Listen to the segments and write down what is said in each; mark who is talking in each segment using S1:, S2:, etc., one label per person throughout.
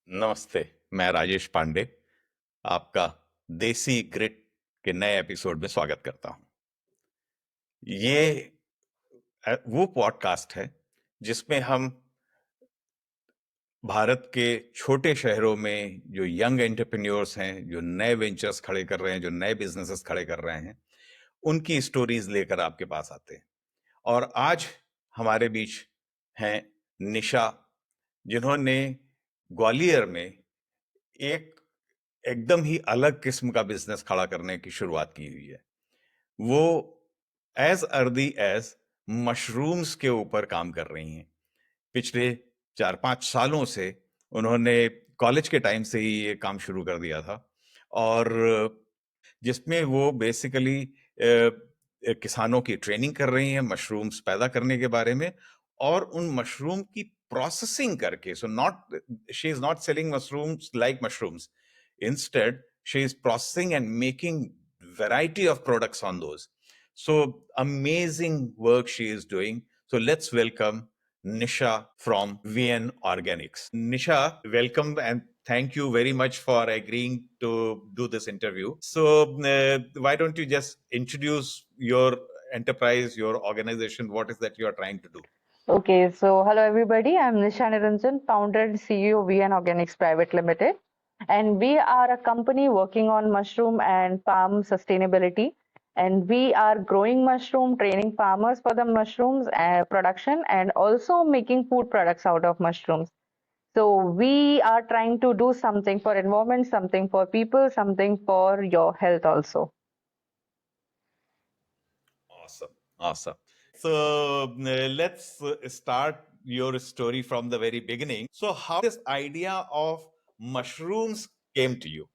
S1: नमस्ते। मैं राजेश पांडे आपका देसी ग्रिट के नए एपिसोड में स्वागत करता हूं। ये वो पॉडकास्ट है जिसमें हम भारत के छोटे शहरों में जो यंग एंटरप्रेन्योर्स हैं, जो नए वेंचर्स खड़े कर रहे हैं, जो नए बिजनेसेस खड़े कर रहे हैं, उनकी स्टोरीज लेकर आपके पास आते हैं। और आज हमारे बीच हैं निशा, जिन्होंने ग्वालियर में एक एकदम ही अलग किस्म का बिजनेस खड़ा करने की शुरुआत की हुई है। वो एज अर्ली एज मशरूम्स के ऊपर काम कर रही हैं। पिछले 4-5 सालों से उन्होंने कॉलेज के टाइम से ही ये काम शुरू कर दिया था, और जिसमें वो बेसिकली किसानों की ट्रेनिंग कर रही हैं मशरूम्स पैदा करने के बारे में, और उन मशरूम की प्रोसेसिंग करके, so not she is not selling mushrooms like mushrooms, instead she is processing and making variety of products on those. So amazing work she is doing. So let's welcome Nisha from VN Organics. Nisha, welcome and thank you very much for agreeing to do this interview. So why don't you just introduce your enterprise, your organization, what is that you are trying to do?
S2: Okay, so hello everybody. I'm Nisha Niranjan, founder and CEO of VN Organics Private Limited. And we are a company working on mushroom and palm sustainability. And we are growing mushroom, training farmers for the mushrooms production, and also making food products out of mushrooms. So we are trying to do something for environment, something for people, something for your health also.
S1: Awesome. Awesome. So let's start your story from the very beginning. So, how this idea of mushrooms came to you?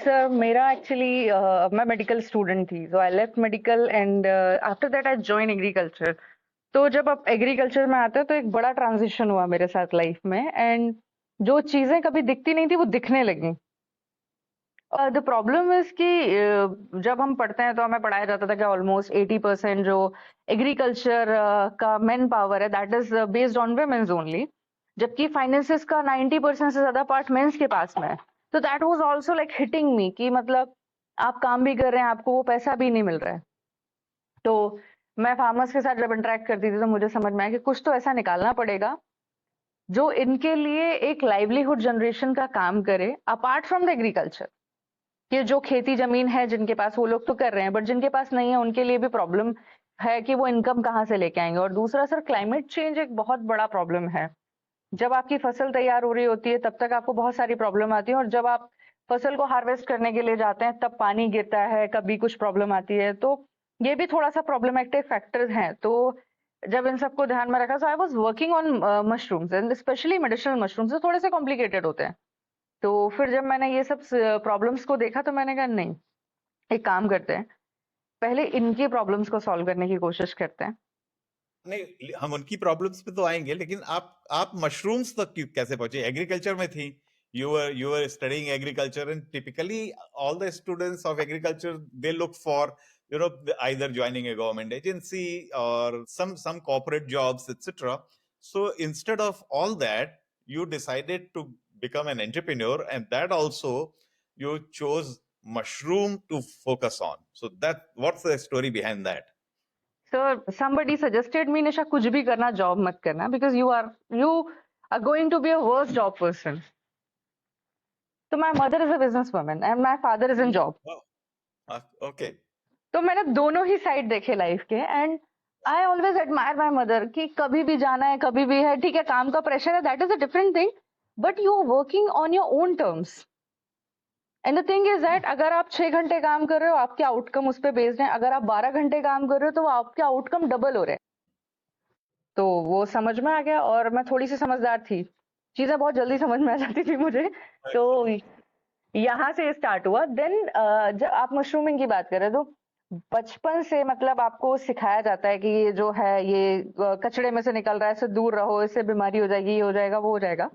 S2: Sir मेरा actually मैं medical student थी, so I left medical and after that I join agriculture. तो जब आप agriculture में आते हैं तो एक बड़ा ट्रांजिशन हुआ मेरे साथ लाइफ में, एंड जो चीजें कभी दिखती नहीं थी वो दिखने लगी. द प्रॉब्लम इज कि जब हम पढ़ते हैं तो हमें पढ़ाया जाता था कि ऑलमोस्ट 80% जो एग्रीकल्चर का मैन पावर है that is based on women's only, जबकि फाइनेंसेस का 90% से ज्यादा पार्ट मेंस के पास में है. तो that was also like hitting me कि मतलब आप काम भी कर रहे हैं, आपको वो पैसा भी नहीं मिल रहा है. तो मैं फार्मर्स के साथ जब इंटरेक्ट करती थी तो मुझे समझ में आया कि कुछ तो ऐसा निकालना पड़ेगा जो इनके लिए एक लाइवलीहुड जनरेशन का काम करे अपार्ट फ्रॉम द एग्रीकल्चर. कि जो खेती जमीन है जिनके पास वो लोग तो कर रहे हैं, बट जिनके पास नहीं है उनके लिए भी प्रॉब्लम है कि वो इनकम कहाँ से लेके आएंगे. और दूसरा सर, क्लाइमेट चेंज एक बहुत बड़ा प्रॉब्लम है. जब आपकी फसल तैयार हो रही होती है तब तक आपको बहुत सारी प्रॉब्लम आती है, और जब आप फसल को हार्वेस्ट करने के लिए जाते हैं तब पानी गिरता है, कभी कुछ प्रॉब्लम आती है. तो ये भी थोड़ा सा प्रॉब्लमेटिक फैक्टर्स हैं. तो जब इन सबको ध्यान में रखा, so I was working on mushrooms and specially medicinal mushrooms, जो थोड़े से कॉम्प्लिकेटेड होते हैं. तो फिर जब मैंने ये सब प्रॉब्लम्स को देखा तो मैंने कहा नहीं, एक काम करते हैं, पहले इनकी प्रॉब्लम्स को सॉल्व करने की कोशिश करते हैं.
S1: नहीं, हम उनकी प्रॉब्लम्स पे तो आएंगे, लेकिन आप मशरूम्स तक कैसे पहुंचे? एग्रीकल्चर में थी, you were studying agriculture, and typically all the students of agriculture, they look for, either joining a government agency or some corporate jobs, etc. So instead of all that, you decided to become an entrepreneur, and that also you chose mushroom to focus on. So that, what's the story behind that?
S2: Sir somebody suggested me, Nisha कुछ भी करना, job मत करना, because you are going to be a worst job person. तो my mother is a business woman and my father is in job.
S1: Oh, okay.
S2: तो मैंने दोनों ही साइड देखे लाइफ के, and I always admire my mother कि कभी भी जाना है, कभी भी है, ठीक है काम का प्रेशर है, that is a different thing, but you are working on your own terms. And the thing is that अगर आप 6 घंटे काम कर रहे हो आपके आउटकम उस पर बेस्ड है, अगर आप 12 घंटे काम कर रहे हो तो आपके आउटकम डबल हो रहे हैं. तो वो समझ में आ गया, और मैं थोड़ी सी समझदार थी, चीजें बहुत जल्दी समझ में आ जाती थी मुझे. तो यहाँ से स्टार्ट हुआ. देन जब आप मशरूमिंग की बात करें तो बचपन से मतलब आपको सिखाया जाता है कि ये जो है ये कचड़े में से निकल रहा है, इससे दूर रहो, इससे बीमारी हो जाएगी, ये हो जाएगा, वो हो जाएगा.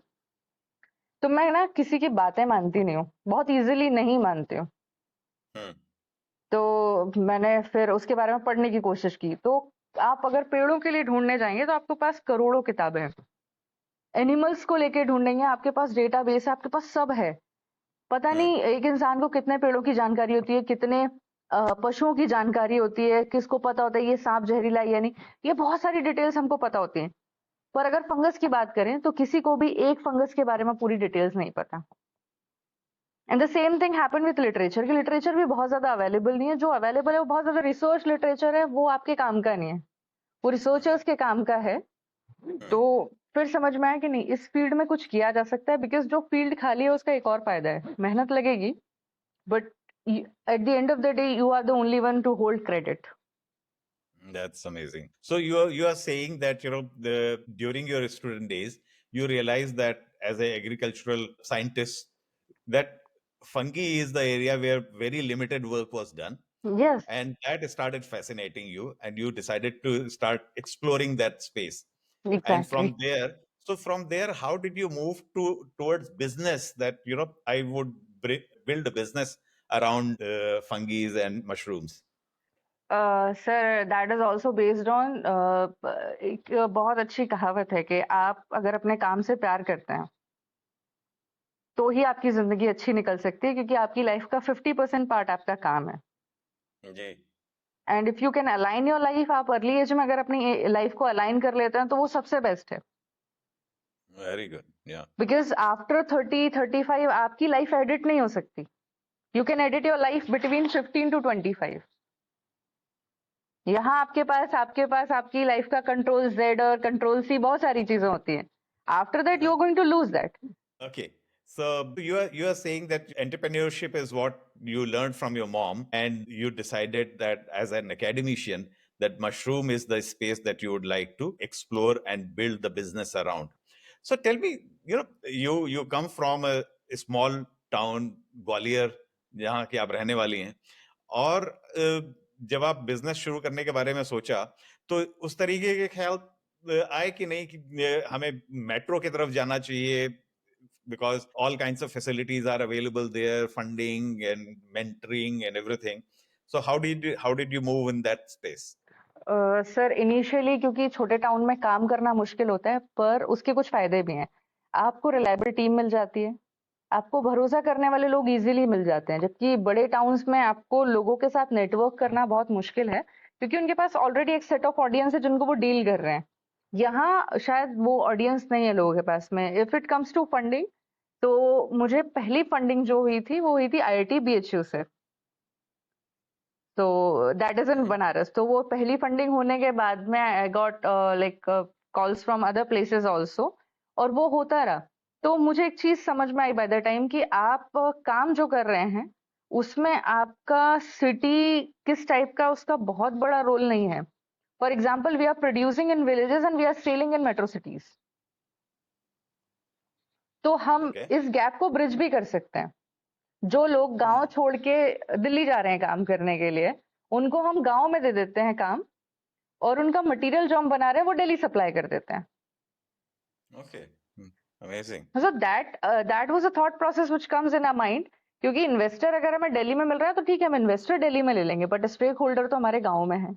S2: तो मैं ना किसी की बातें मानती नहीं हूँ, बहुत इजीली नहीं मानती हूँ.
S1: हम्म.
S2: तो मैंने फिर उसके बारे में पढ़ने की कोशिश की. तो आप अगर पेड़ों के लिए ढूंढने जाएंगे तो आपके पास करोड़ों किताबें हैं. एनिमल्स को लेके ढूंढेंगे, आपके पास डेटाबेस है, आपके पास सब है। पता नहीं एक इंसान को कितने पेड़ों की जानकारी होती है, कितने पशुओं की जानकारी होती है, किसको पता होता है ये सांप जहरीला है या नहीं, ये बहुत सारी डिटेल्स हमको पता होती हैं। पर अगर फंगस की बात करें तो किसी को भी एक फंगस के बारे में पूरी डिटेल्स नहीं पता। And the same thing happen with literature, कि लिटरेचर भी बहुत ज्यादा अवेलेबल नहीं है। जो अवेलेबल है वो बहुत ज्यादा रिसर्च लिटरेचर है, वो आपके काम का नहीं है, वो रिसर्चर्स के काम का है। तो फिर समझ में आया कि नहीं, इस फील्ड में कुछ किया जा सकता है, बिकॉज जो फील्ड खाली है उसका एक और फायदा है, मेहनत लगेगी but at the end of the day you are the only one to hold credit.
S1: That's amazing. So you are saying that during your student days you realized that as an agricultural scientist that fungi is the area where very limited work was done,
S2: Yes,
S1: and that started fascinating you, and you decided to start exploring that space. And
S2: exactly.
S1: from there, how did you move towards business? That I would build a business around fungi and mushrooms.
S2: Sir that is also based on, एक बहुत अच्छी कहावत है कि आप अगर अपने काम से प्यार करते हैं तो ही आपकी जिंदगी अच्छी निकल सकती है, क्योंकि आपकी लाइफ का 50% पार्ट आपका काम है।
S1: जी।
S2: And if you can align your life, आप अर्ली एज में अगर अपनी लाइफ को अलाइन कर लेते हैं तो वो सबसे बेस्ट है।
S1: Very good. Yeah.
S2: Because after 30-35 आपकी लाइफ एडिट नहीं हो सकती। You can edit your life between 15 to 25। यहाँ आपके पास आपकी लाइफ का कंट्रोल Z और कंट्रोल C, बहुत सारी चीजें होती हैं। After that you are going to lose दैट।
S1: Okay. So you are saying that entrepreneurship is what you learned from your mom, and you decided that as an academician that mushroom is the space that you would like to explore and build the business around. So tell me, you come from a small town, Gwalior, जहाँ की आप रहने वाली हैं, और जब आप business शुरू करने के बारे में सोचा तो उस तरीके के ख्याल आए कि नहीं कि हमें मेट्रो की तरफ जाना चाहिए, because all kinds of facilities are available there, funding and mentoring and everything. So how did you move in that space?
S2: Sir initially क्योंकि छोटे टाउन में काम करना मुश्किल होता है, पर उसके कुछ फायदे भी हैं। आपको रिलायबल टीम मिल जाती है, आपको भरोसा करने वाले लोग इजीली मिल जाते हैं, जबकि बड़े टाउन्स में आपको लोगों के साथ नेटवर्क करना बहुत मुश्किल है, क्योंकि उनके पास ऑलरेडी एक सेट ऑफ ऑडियंस है जिनको वो डील कर रहे हैं। यहाँ शायद वो ऑडियंस नहीं है लोगों के पास में। If it comes to funding, तो मुझे पहली फंडिंग जो हुई थी वो हुई थी IIT BHU से। तो दैट इज इन बनारस। तो वो पहली फंडिंग होने के बाद में I got like calls from other places also, और वो होता रहा। तो मुझे एक चीज समझ में आई बाय द टाइम कि आप काम जो कर रहे हैं उसमें आपका सिटी किस टाइप का, उसका बहुत बड़ा रोल नहीं है। For example, we are producing in villages and we are selling in metro cities. तो हम
S1: Okay.
S2: इस गैप को ब्रिज भी कर सकते हैं। जो लोग गांव छोड़ के दिल्ली जा रहे हैं काम करने के लिए, उनको हम गांव में दे देते हैं काम, और उनका मटेरियल जो हम बना रहे हैं वो दिल्ली सप्लाई कर देते हैं।
S1: Okay. Amazing.
S2: So that was a thought process which comes in our mind, क्योंकि इन्वेस्टर अगर हमें दिल्ली में मिल रहा है तो ठीक है, हम इन्वेस्टर दिल्ली में ले लेंगे, बट स्टेक होल्डर तो हमारे गांव में है,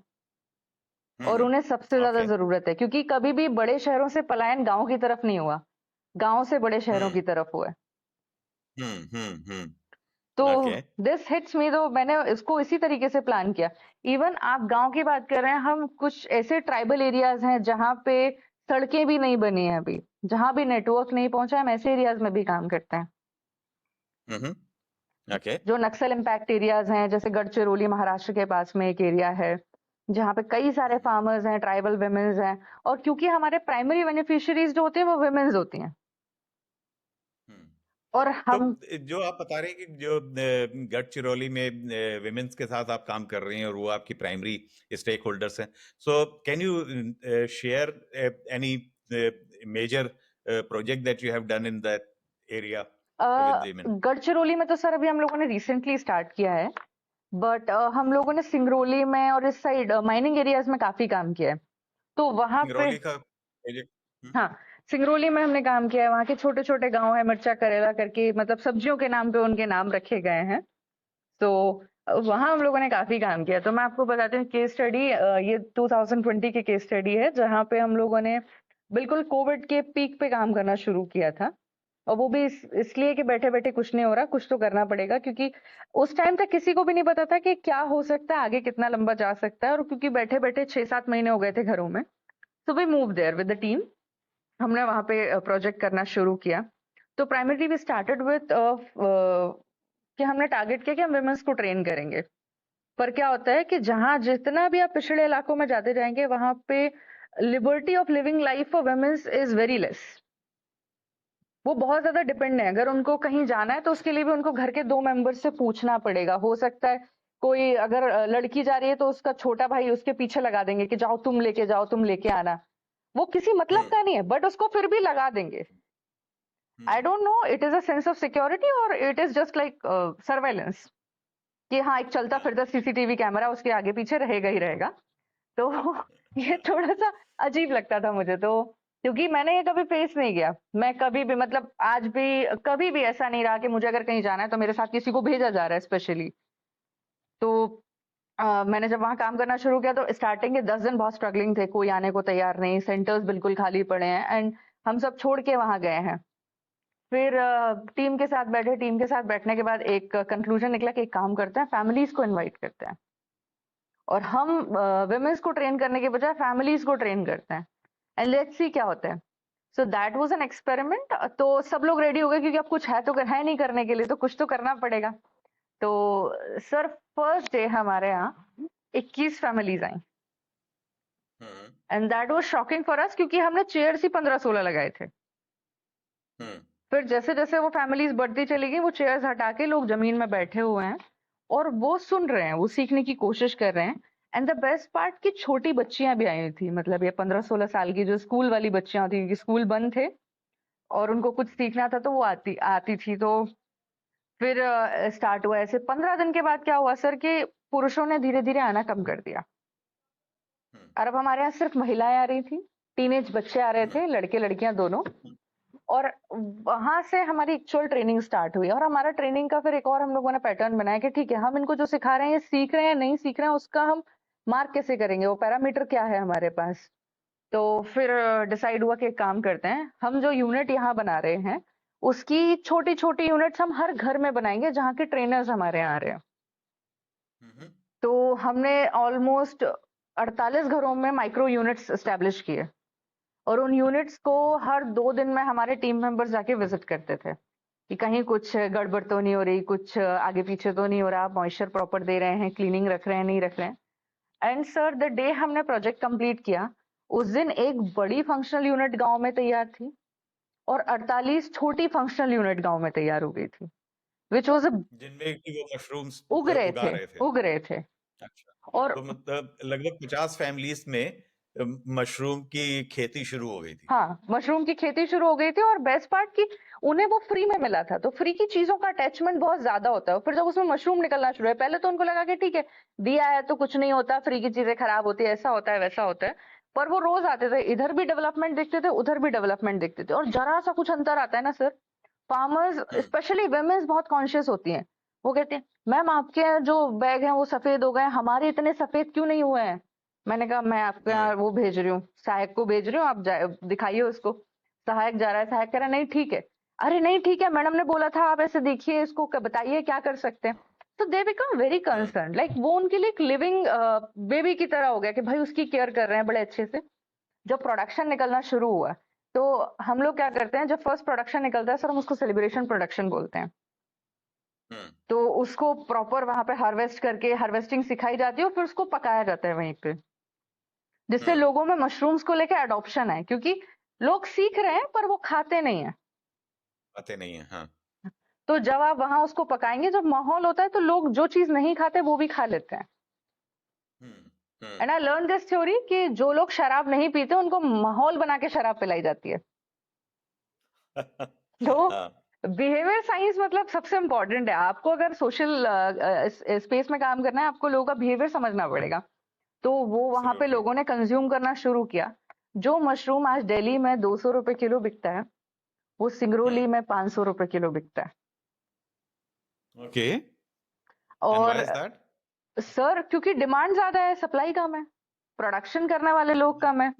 S2: और उन्हें सबसे ज्यादा
S1: Okay.
S2: जरूरत है, क्योंकि कभी भी बड़े शहरों से पलायन गांव की तरफ नहीं हुआ, गांव से बड़े शहरों की तरफ हुआ है।
S1: Hmm.
S2: तो
S1: Okay.
S2: दिस हिट्स मी, तो मैंने इसको इसी तरीके से प्लान किया। इवन आप गांव की बात कर रहे हैं, हम कुछ ऐसे ट्राइबल एरियाज हैं जहाँ पे सड़कें भी नहीं बनी है अभी, जहाँ भी नेटवर्क नहीं पहुंचा, हम ऐसे एरियाज में भी काम करते हैं।
S1: Okay.
S2: जो नक्सल इम्पैक्ट एरियाज हैं, जैसे गढ़चिरौली महाराष्ट्र के पास में एक एरिया है जहाँ पे कई सारे फार्मर्स हैं, ट्राइबल वुमेन्स हैं, और क्योंकि हमारे प्राइमरी बेनिफिशियरीज जो होती हैं वो वुमेन्स होती हैं, और
S1: तो
S2: हम
S1: जो आप बता रहे हैं कि जो गढ़चिरौली में विमेंस के साथ आप काम कर रही हैं और वो आपकी प्राइमरी स्टेक होल्डर्स हैं, so can you share any major project that you have done in that area with women?
S2: Gadchiroli में तो सर अभी हम लोगों ने रिसेंटली स्टार्ट किया है, बट हम लोगों ने सिंगरौली में और इस साइड माइनिंग एरियाज में काफी काम किया है। तो वहां पे,
S1: सिंगरौली का प्रोजेक्ट?
S2: हाँ, सिंगरौली में हमने काम किया है। वहाँ के छोटे छोटे गांव है, मिर्चा करेला करके, मतलब सब्जियों के नाम पे उनके नाम रखे गए हैं। तो वहाँ हम लोगों ने काफी काम किया। तो मैं आपको बताती हूँ केस स्टडी, ये 2020 की केस स्टडी है, जहाँ पे हम लोगों ने बिल्कुल कोविड के पीक पे काम करना शुरू किया था। और वो भी इसलिए कि बैठे-बैठे कुछ नहीं हो रहा, कुछ तो करना पड़ेगा, क्योंकि उस टाइम तक किसी को भी नहीं पता था कि क्या हो सकता है, आगे कितना लंबा जा सकता है, और क्योंकि बैठे-बैठे 6-7 महीने हो गए थे घरों में। So we move there with the team. हमने वहाँ पे प्रोजेक्ट करना शुरू किया। तो प्राइमरीली वी स्टार्टेड विद कि हमने टारगेट किया कि हम वुमेन्स को ट्रेन करेंगे। पर क्या होता है कि जहाँ जितना भी आप पिछड़े इलाकों में जाते जाएंगे, वहां पे liberty of living life for womens is very less. वो बहुत ज्यादा डिपेंड है। अगर उनको कहीं जाना है तो उसके लिए भी उनको घर के 2 मेंबर से पूछना पड़ेगा। हो सकता है कोई अगर लड़की जा रही है तो उसका छोटा भाई उसके पीछे लगा देंगे कि जाओ तुम लेके जाओ, तुम लेके आना। वो किसी मतलब
S1: हम्म
S2: का नहीं है, बट उसको फिर भी लगा देंगे। I
S1: hmm
S2: don't know it is a sense of security और it is just like surveillance, कि हाँ एक चलता
S1: हाँ
S2: फिरता सीसीटीवी कैमरा उसके आगे पीछे रहेगा ही रहेगा। तो ये थोड़ा सा अजीब लगता था मुझे तो, क्योंकि मैंने ये कभी फेस नहीं किया। मैं कभी भी, मतलब आज भी कभी भी ऐसा नहीं रहा कि मुझे अगर कहीं जाना है तो मेरे साथ किसी को भेजा जा रहा है स्पेशली। तो मैंने जब वहां काम करना शुरू किया तो स्टार्टिंग के 10 दिन बहुत स्ट्रगलिंग थे, कोई आने को तैयार नहीं, सेंटर्स बिल्कुल खाली पड़े हैं, एंड हम सब छोड़ के वहां गए हैं। फिर टीम के साथ बैठे, टीम के साथ बैठने के बाद एक कंक्लूजन निकला कि एक काम करते हैं, फैमिलीज को इनवाइट करते हैं और हम वुमेन्स को ट्रेन करने के बजाय फैमिलीज को ट्रेन करते हैं, एंड लेट्स सी क्या होता है। सो दैट वाज एन एक्सपेरिमेंट। तो सब लोग रेडी हो गए, क्योंकि अब कुछ है तो है नहीं करने के लिए, तो कुछ तो करना पड़ेगा। तो सर फर्स्ट डे हमारे यहाँ 21 families I,
S1: hmm
S2: and that was shocking for us, क्योंकि हमने चेयर्स ही 15-16 लगाए थे।
S1: हम्म
S2: फिर जैसे जैसे वो फैमिलीज बढ़ती चली गई, वो चेयर्स हटा के लोग जमीन में बैठे हुए हैं और वो सुन रहे हैं, वो सीखने की कोशिश कर रहे हैं। एंड द बेस्ट पार्ट की छोटी बच्चियां भी आई हुई थी, मतलब ये 15-16 साल की जो स्कूल वाली बच्चियां होती, क्योंकि स्कूल बंद थे और उनको कुछ सीखना था, तो वो आती आती थी। तो फिर स्टार्ट हुआ ऐसे। 15 दिन के बाद क्या हुआ सर कि पुरुषों ने धीरे धीरे आना कम कर दिया,
S1: हम्म
S2: और अब हमारे यहाँ सिर्फ महिलाएं आ रही थी, टीनेज बच्चे आ रहे
S1: हम्म
S2: थे, लड़के लड़कियां दोनों।
S1: हम्म
S2: और वहां से हमारी एक्चुअल ट्रेनिंग स्टार्ट हुई, और हमारा ट्रेनिंग का फिर एक और हम लोगों ने पैटर्न बनाया कि ठीक है, हम इनको जो सिखा रहे हैं ये सीख रहे हैं नहीं सीख रहे हैं, उसका हम मार्क कैसे करेंगे, वो पैरामीटर क्या है हमारे पास। तो फिर डिसाइड हुआ कि एक काम करते हैं, हम जो यूनिट यहाँ बना रहे हैं उसकी छोटी छोटी यूनिट्स हम हर घर में बनाएंगे जहाँ के ट्रेनर्स हमारे यहाँ आ रहे हैं।
S1: हम्म
S2: तो हमने ऑलमोस्ट 48 घरों में माइक्रो यूनिट्स एस्टेब्लिश किए, और उन यूनिट्स को हर 2 दिन में हमारे टीम मेंबर्स जाके विजिट करते थे कि कहीं कुछ गड़बड़ तो नहीं हो रही, कुछ आगे पीछे तो नहीं हो रहा, मॉइस्चर प्रॉपर दे रहे हैं, क्लीनिंग रख रहे हैं नहीं रख रहे हैं। एंड सर द डे हमने प्रोजेक्ट कंप्लीट किया, उस दिन एक बड़ी फंक्शनल यूनिट गांव में तैयार थी और 48 छोटी फंक्शनल यूनिट गांव में तैयार हो गई थी, विच वॉज
S1: जिनमें कि वो मशरूम्स
S2: उग रहे
S1: उगा
S2: थे,
S1: रहे थे।
S2: उग रहे थे।
S1: अच्छा,
S2: और
S1: तो मतलब लगभग 50 फैमिलीज में मशरूम की खेती शुरू हो गई थी।
S2: हाँ, मशरूम की खेती शुरू हो गई थी, और बेस्ट पार्ट कि उन्हें वो फ्री में मिला था, तो फ्री की चीजों का अटैचमेंट बहुत ज्यादा होता है। फिर जब उसमें मशरूम निकलना शुरू है, पहले तो उनको लगा कि ठीक है दिया है तो कुछ नहीं होता, फ्री की चीजें खराब होती है, ऐसा होता है वैसा होता है। पर वो रोज आते थे, इधर भी डेवलपमेंट देखते थे, उधर भी डेवलपमेंट देखते थे, और जरा सा कुछ अंतर आता है ना सर, फार्मर्स
S1: हम्म
S2: स्पेशली वेमेन्स बहुत कॉन्शियस होती हैं। वो कहते हैं मैम आपके जो बैग हैं वो सफेद हो गए, हमारे इतने सफेद क्यों नहीं हुए हैं। मैंने कहा मैं आपके
S1: हम्म
S2: यहाँ वो भेज रही हूँ, सहायक को भेज रही हूँ, आप दिखाइए उसको। सहायक जा रहा है, सहायक कह रहा है नहीं ठीक है। अरे नहीं ठीक है, मैडम ने बोला था आप ऐसे देखिए इसको, बताइए क्या कर सकते हैं। तो they become very
S1: hmm
S2: concern, like वो उनके लिए एक लिविंग बेबी की तरह हो गया कि भाई उसकी केयर कर रहे हैं बड़े अच्छे से। जब प्रोडक्शन निकलना शुरू हुआ, तो हम लोग क्या करते हैं, जब फर्स्ट प्रोडक्शन निकलता है सर, हम उसको सेलिब्रेशन प्रोडक्शन बोलते हैं।
S1: हम्म
S2: तो उसको प्रॉपर वहां पे हार्वेस्ट करके हार्वेस्टिंग सिखाई जाती है, और फिर उसको पकाया जाता है वहीं पे, जिससे
S1: हम्म
S2: लोगों में मशरूम्स को लेकर अडॉप्शन है, क्योंकि लोग सीख रहे हैं पर वो खाते नहीं है।
S1: आते नहीं है। हाँ।
S2: तो जब आप वहां उसको पकाएंगे, जब माहौल होता है तो लोग जो चीज नहीं खाते वो भी खा लेते हैं।
S1: Hmm
S2: and I learn this theory कि जो लोग शराब नहीं पीते उनको माहौल बना के शराब पिलाई जाती है। तो
S1: हाँ,
S2: बिहेवियर साइंस मतलब सबसे इंपॉर्टेंट है। आपको अगर सोशल स्पेस में काम करना है, आपको लोगों का बिहेवियर समझना पड़ेगा। तो वो वहां पे
S1: एब्सोल्युटली।
S2: लोगों ने कंज्यूम करना शुरू किया। जो मशरूम आज दिल्ली में 200 रुपए किलो बिकता है, वो सिंगरौली
S1: हम्म
S2: में 500 रुपए किलो बिकता है।
S1: ओके, एंड
S2: और
S1: व्हाई इज दैट?
S2: सर क्योंकि डिमांड ज्यादा है, सप्लाई कम है, प्रोडक्शन करने वाले लोग कम है।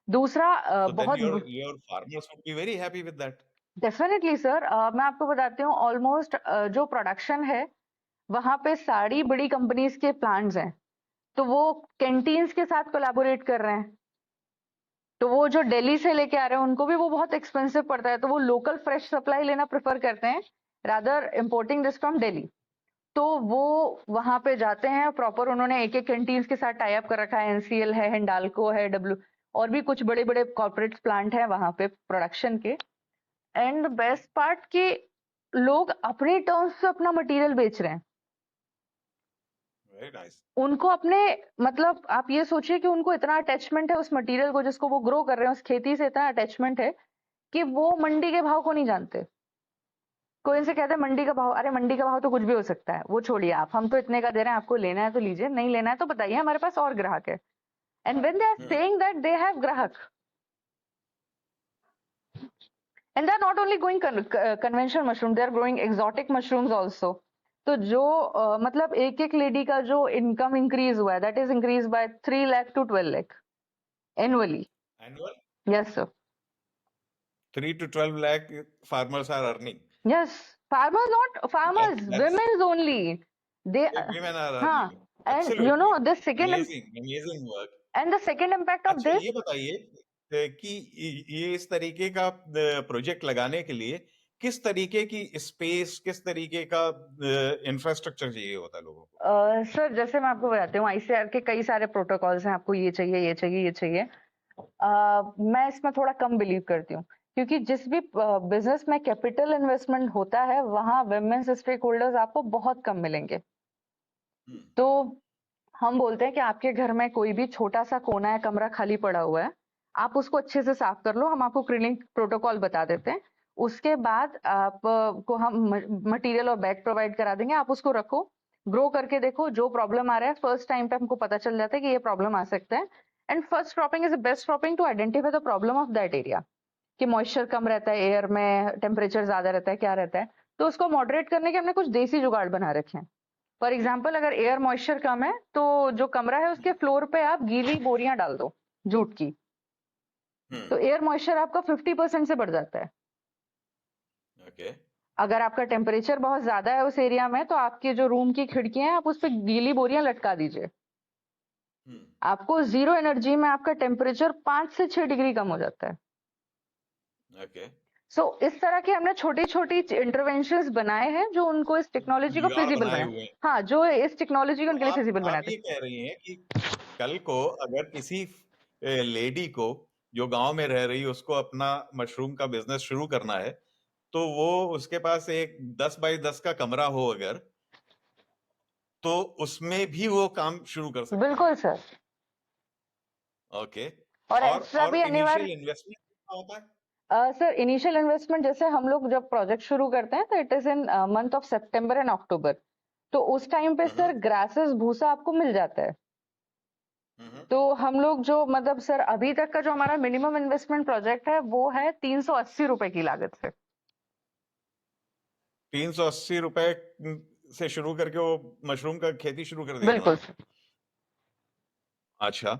S2: दूसरा
S1: So then
S2: बहुत
S1: your farmers would be very happy with that.
S2: Definitely sir, मैं आपको बताती हूँ, ऑलमोस्ट जो प्रोडक्शन है वहां पे सारी बड़ी कंपनीज के प्लांट्स हैं, तो वो कैंटीन्स के साथ कोलैबोरेट कर रहे हैं, तो वो जो दिल्ली से लेके आ रहे हैं उनको भी वो बहुत एक्सपेंसिव पड़ता है, तो वो लोकल फ्रेश सप्लाई लेना प्रेफर करते हैं rather importing this from Delhi. तो वो वहां पे जाते हैं प्रॉपर, उन्होंने एक एक कैंटीन्स के साथ टाई अप कर रखा है, एनसीएल है, हिंडाल्को है, डब्ल्यू और भी कुछ बड़े बड़े कॉर्पोरेट प्लांट है वहां पे प्रोडक्शन के। एंड बेस्ट पार्ट कि लोग अपने टर्म्स पे अपना मटेरियल बेच रहे हैं।
S1: Very nice.
S2: उनको अपने, मतलब आप ये सोचिए कि उनको इतना अटैचमेंट है उस मटेरियल को जिसको वो ग्रो कर रहे हैं, उस खेती से इतना अटैचमेंट है कि वो मंडी के भाव को नहीं जानते। कोई इनसे कहता है मंडी का भाव, अरे मंडी का भाव तो कुछ भी हो सकता है, वो छोड़िए आप, हम तो इतने का दे रहे हैं, आपको लेना है तो लीजिए, नहीं लेना है तो बताइए, हमारे पास और ग्राहक है। And when they are saying that they have ग्राहक, and they are not only going conventional mushroom, they are growing exotic mushrooms also. तो जो मतलब एक एक लेडी का जो इनकम इंक्रीज हुआ है, that is increase by 3 lakh to 12 lakh annually.
S1: Annual?
S2: Yes, sir.
S1: 3 to 12 lakh farmers are earning.
S2: Yes. Farmers, not farmers,
S1: That's
S2: women's only. They,
S1: women are
S2: हाँ,
S1: earning.
S2: and you
S1: Absolutely.
S2: know the second,
S1: Amazing work.
S2: and the second impact of
S1: अच्छा
S2: this,
S1: ये बताइए कि ये इस तरीके का project लगाने के लिए किस तरीके की स्पेस, किस तरीके का इंफ्रास्ट्रक्चर चाहिए होता है लोगों को?
S2: सर जैसे मैं आपको बताती हूँ, आईसीआर के कई सारे प्रोटोकॉल्स हैं, आपको ये चाहिए, ये चाहिए, ये चाहिए। मैं इसमें थोड़ा कम बिलीव करती हूँ, क्योंकि जिस भी बिजनेस में कैपिटल इन्वेस्टमेंट होता है वहां विमेन्स स्टेक होल्डर्स आपको बहुत कम मिलेंगे। तो हम बोलते हैं कि आपके घर में कोई भी छोटा सा कोना है, कमरा खाली पड़ा हुआ है, आप उसको अच्छे से साफ कर लो, हम आपको क्लीनिंग प्रोटोकॉल बता देते हैं। उसके बाद आप को हम मटेरियल और बैग प्रोवाइड करा देंगे, आप उसको रखो, ग्रो करके देखो, जो प्रॉब्लम आ रहा है फर्स्ट टाइम पे हमको पता चल जाता है कि ये प्रॉब्लम आ सकता है। And first cropping is the best cropping to identify the problem of that area, कि मॉइस्चर कम रहता है एयर में, टेम्परेचर ज्यादा रहता है, क्या रहता है, तो उसको मॉडरेट करने के हमने कुछ देसी जुगाड़ बना रखे हैं। फॉर एग्जाम्पल, अगर एयर मॉइस्चर कम है तो जो कमरा है उसके फ्लोर पे आप गीली बोरियां डाल दो जूट की, तो एयर मॉइस्चर आपका 50% से बढ़ जाता है।
S1: Okay.
S2: अगर आपका टेम्परेचर बहुत ज्यादा है उस एरिया में, तो आपके जो रूम की खिड़कियां हैं आप उस पर गीली बोरियां लटका दीजिए, आपको जीरो एनर्जी में आपका टेम्परेचर 5 से 6 डिग्री कम हो जाता है।
S1: Okay.
S2: सो इस तरह की हमने छोटी छोटी इंटरवेंशंस बनाए हैं जो उनको इस टेक्नोलॉजी को
S1: जुगाड़
S2: फिजिबल
S1: बनाए
S2: बनाए।
S1: हुए हैं।
S2: हाँ, जो इस टेक्नोलॉजी को उनके लिए फिजिबल
S1: आप
S2: बनाते
S1: ये
S2: हैं।
S1: कह रही हैं कि कल को अगर किसी लेडी को जो गांव में रह रही है उसको अपना मशरूम का बिजनेस शुरू करना है, तो वो उसके पास एक 10 बाई 10 का कमरा हो अगर, तो उसमें भी वो काम शुरू कर सकती
S2: बिल्कुल
S1: है।
S2: सर।
S1: ओके।
S2: और एक्स्ट्रा भी
S1: और
S2: अनिवार्य,
S1: इनिशियल इन्वेस्टमेंट कितना होता है?
S2: सर इनिशियल इन्वेस्टमेंट जैसे हम लोग जब प्रोजेक्ट शुरू करते हैं तो it is in month of September and October, तो उस टाइम पे सर ग्रासेस भूसा आपको मिल जाता है। तो हम लोग जो मतलब सर अभी तक का जो हमारा मिनिमम इन्वेस्टमेंट प्रोजेक्ट है वो है 380 रुपए की लागत से।
S1: 380 रुपए से शुरू करके वो मशरूम का खेती शुरू कर दी
S2: बिल्कुल
S1: उन्होंने।
S2: सर।
S1: अच्छा।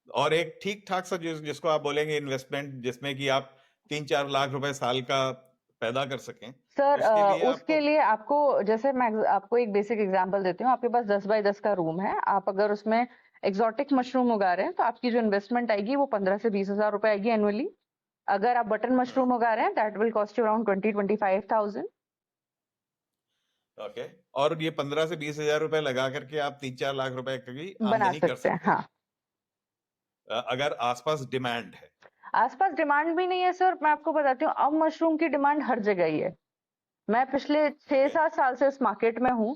S1: और एक ठीक ठाक सा जिसको आप बोलेंगे इन्वेस्टमेंट जिसमें कि आप 3-4 लाख रुपए साल का पैदा कर सकें,
S2: सर
S1: उसके लिए
S2: उसके
S1: आपको
S2: लिए आपको, जैसे मैं आपको एक बेसिक एग्जांपल देती हूँ, आपके पास 10 बाई 10 का रूम है, आप अगर उसमें एक्सोटिक मशरूम उगा रहे हैं तो आपकी जो इन्वेस्टमेंट आएगी वो 15 से 20 हजार रुपए आएगी एनुअली। अगर आप बटन मशरूम उगा रहे हैं that will cost you around 20-25,000।
S1: Okay. और ये 15 से 20 हजार रुपए लगा करके आप 3-4 लाख रुपए की
S2: बना
S1: आमदनी कर
S2: सकते हैं,
S1: सकते हैं,
S2: हाँ।
S1: अगर आसपास डिमांड है।
S2: आसपास डिमांड भी नहीं है सर, मैं आपको बताती हूँ, अब मशरूम की डिमांड हर जगह ही है। मैं पिछले 6-7 साल से इस मार्केट में हूँ,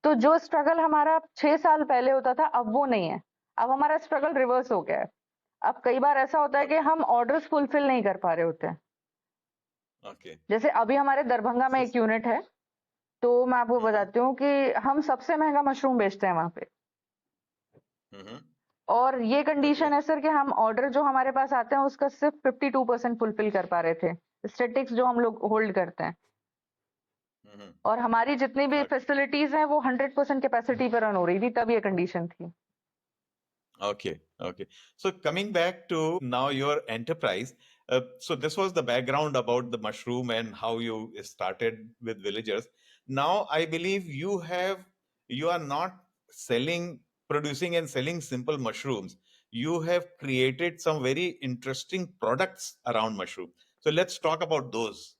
S2: तो जो स्ट्रगल हमारा 6 साल पहले होता था अब वो नहीं है। अब हमारा स्ट्रगल रिवर्स हो गया है। अब कई बार ऐसा होता है कि हम ऑर्डर्स फुलफिल नहीं कर पा रहे होते हैं।
S1: ओके।
S2: जैसे अभी हमारे दरभंगा में एक यूनिट है, तो मैं आपको बताती हूँ कि हम सबसे महंगा मशरूम बेचते हैं वहां पे। और ये कंडीशन है सर कि हम ऑर्डर जो हमारे पास आते हैं उसका सिर्फ 52% फुलफिल कर पा रहे थे, स्टेटिक्स जो हम लोग होल्ड करते हैं। और हमारी जितनी भी फैसिलिटीज हैं वो 100% कैपेसिटी पर रन हो रही थी, तब ये कंडीशन थी।
S1: Okay, okay. So coming back to now your enterprise, so this was the background about the mushroom and how you started with villagers. Now I believe you are not producing and selling simple mushrooms. You have created some very interesting products around mushroom. So let's talk about those.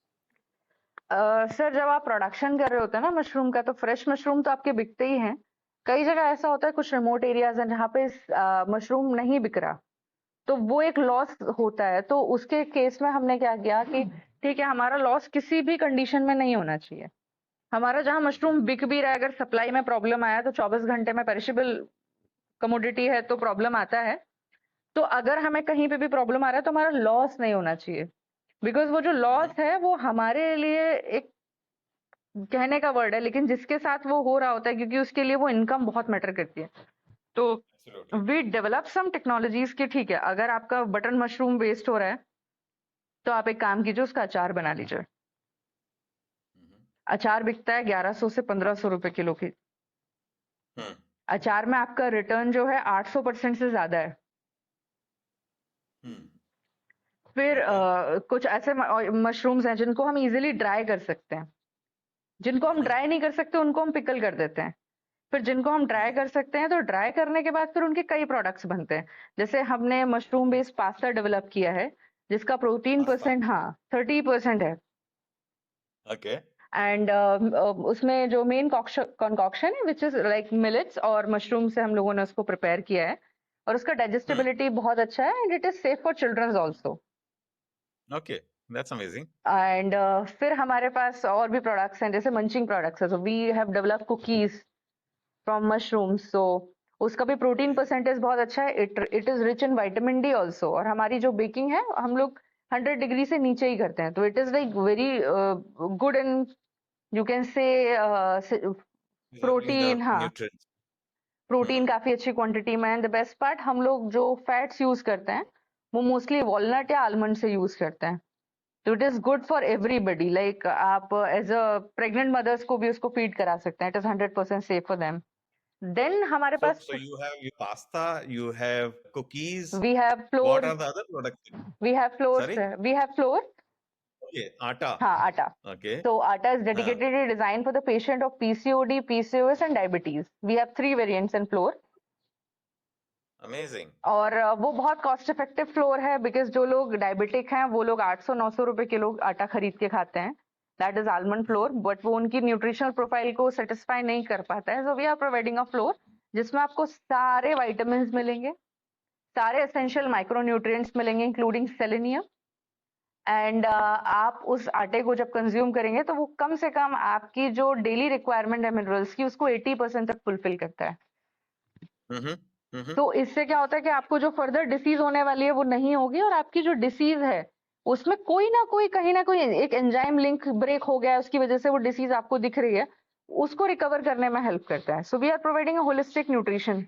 S2: Sir जब आप production कर रहे होते हैं ना mushroom का, तो fresh mushroom तो आपके बिकते ही हैं। कई जगह ऐसा होता है, कुछ रिमोट एरियाज हैं जहाँ पे मशरूम नहीं बिक रहा, तो वो एक लॉस होता है। तो उसके केस में हमने क्या किया कि ठीक है, हमारा लॉस किसी भी कंडीशन में नहीं होना चाहिए। हमारा जहाँ मशरूम बिक भी रहा है, अगर सप्लाई में प्रॉब्लम आया तो 24 घंटे में, पेरिशेबल कमोडिटी है तो प्रॉब्लम आता है। तो अगर हमें कहीं पे भी प्रॉब्लम आ रहा है तो हमारा लॉस नहीं होना चाहिए, बिकॉज वो जो लॉस है वो हमारे लिए एक कहने का वर्ड है, लेकिन जिसके साथ वो हो रहा होता है, क्योंकि उसके लिए वो इनकम बहुत मैटर करती है। तो
S1: Absolutely.
S2: We develop some technologies की, ठीक है, अगर आपका बटन मशरूम वेस्ट हो रहा है तो आप एक काम कीजिए, उसका अचार बना लीजिए। अचार बिकता है 1100 से 1500 रुपए किलो की। अचार में आपका रिटर्न जो है 800% से ज्यादा है। फिर कुछ ऐसे मशरूम्स हैं जिनको हम इजीली ड्राई कर सकते हैं। जिनको हम ड्राई नहीं कर सकते उनको हम पिकल कर देते हैं। फिर जिनको हम ड्राई कर सकते हैं, तो ड्राई करने के बाद फिर उनके कई प्रोडक्ट्स बनते हैं। जैसे हमने मशरूम बेस्ड पास्ता डेवलप किया है, जिसका प्रोटीन
S1: Pasta.
S2: परसेंट, हाँ, 30% है।
S1: Okay.
S2: एंड उसमें जो मेन कंकॉक्शन है, विच इज लाइक मिलेट्स और मशरूम से हम लोगों ने उसको प्रिपेयर किया है, और उसका डाइजेस्टिबिलिटी बहुत अच्छा है, and it is safe for childrens also.
S1: Okay, that's amazing.
S2: And फिर हमारे पास और भी प्रोडक्ट्स हैं, जैसे मंचिंग प्रोडक्ट्स है, so we have develop cookies from mushrooms. So उसका भी प्रोटीन परसेंटेज बहुत अच्छा है, it is rich in vitamin D also. और हमारी जो बेकिंग है, हम लोग 100 डिग्री से नीचे ही करते हैं, तो it is like very good in, you can say,
S1: Preserving the
S2: protein, हाँ,
S1: nutrients.
S2: प्रोटीन काफी अच्छी क्वांटिटी में। एंड द बेस्ट पार्ट, हम लोग जो फैट्स यूज करते हैं वो मोस्टली वॉलनट या आलमंड से यूज करते हैं। तो it is good for everybody, like आप एज अ प्रेग्नेंट मदर्स को भी उसको फीड करा सकते हैं। It is 100% safe for them. Then हमारे
S1: So,
S2: पास
S1: so you have your pasta, you have cookies.
S2: We have
S1: What
S2: flour,
S1: are the other products?
S2: We have flour,
S1: Sorry?
S2: We have flour,
S1: Okay, atta.
S2: हाँ, आटा।
S1: Okay.
S2: So आटा is
S1: Huh.
S2: dedicatedly designed for the patient of PCOD, PCOS and diabetes. We have 3 variants in flour.
S1: Amazing.
S2: और वो बहुत cost effective floor है, because जो लोग diabetic हैं वो लोग 800-900 रुपए किलो आटा खरीद के खाते हैं। That is almond floor, but वो उनकी न्यूट्रिशनल प्रोफाइल को सेटिस्फाई नहीं कर पाता है। So we are providing a flour जिसमें आपको सारे विटामिन्स मिलेंगे, सारे एसेंशियल माइक्रो न्यूट्रिएंट्स मिलेंगे, इंक्लूडिंग सेलेनियम। एंड आप उस आटे को जब कंज्यूम करेंगे तो वो कम से कम आपकी जो डेली रिक्वायरमेंट है मिनरल्स की, उसको 80% तक फुलफिल करता है। तो इससे क्या होता है कि आपको जो फर्दर डिसीज होने वाली है वो नहीं होगी, और आपकी जो डिसीज है उसमें कोई ना कोई, कहीं ना कोई एक एंजाइम लिंक ब्रेक हो गया है, उसकी वजह से वो डिसीज आपको दिख रही है, उसको रिकवर करने में हेल्प करता है। So we are providing a holistic nutrition.